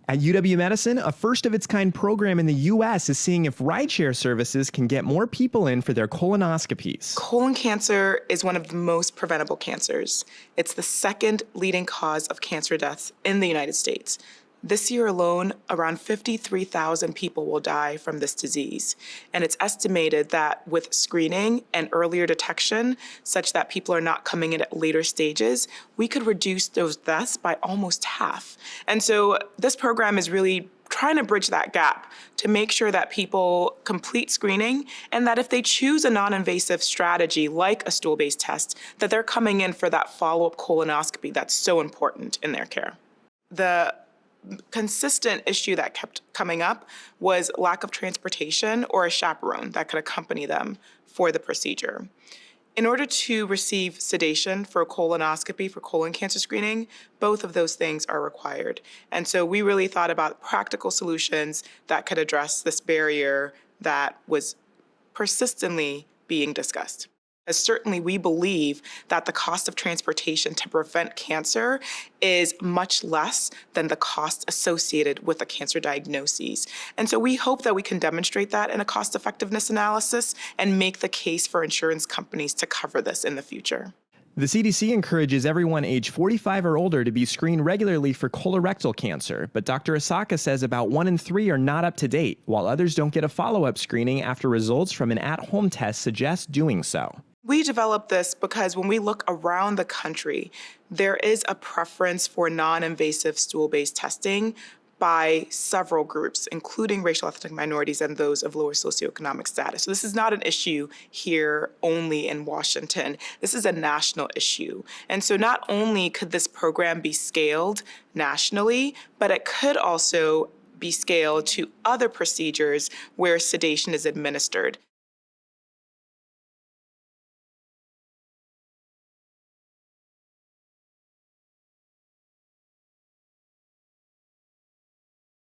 At UW-Medicine, a first-of-its-kind program in the U.S. is seeing if rideshare services can get more people in for their colonoscopies. Colon cancer is one of the most preventable cancers. It's the second leading cause of cancer deaths in the United States. This year alone, around 53,000 people will die from this disease. And it's estimated that with screening and earlier detection, such that people are not coming in at later stages, we could reduce those deaths by almost half. And so this program is really trying to bridge that gap to make sure that people complete screening and that if they choose a non-invasive strategy like a stool-based test, that they're coming in for that follow-up colonoscopy that's so important in their care. The consistent issue that kept coming up was lack of transportation or a chaperone that could accompany them for the procedure. In order to receive sedation for a colonoscopy, for colon cancer screening, both of those things are required. And so we really thought about practical solutions that could address this barrier that was persistently being discussed. As certainly we believe that the cost of transportation to prevent cancer is much less than the cost associated with a cancer diagnosis. And so we hope that we can demonstrate that in a cost effectiveness analysis and make the case for insurance companies to cover this in the future. The CDC encourages everyone age 45 or older to be screened regularly for colorectal cancer, but Dr. Issaka says about 1 in 3 are not up to date, while others don't get a follow-up screening after results from an at-home test suggest doing so. We developed this because when we look around the country, there is a preference for non-invasive stool-based testing by several groups, including racial ethnic minorities and those of lower socioeconomic status. So this is not an issue here only in Washington. This is a national issue. And so not only could this program be scaled nationally, but it could also be scaled to other procedures where sedation is administered.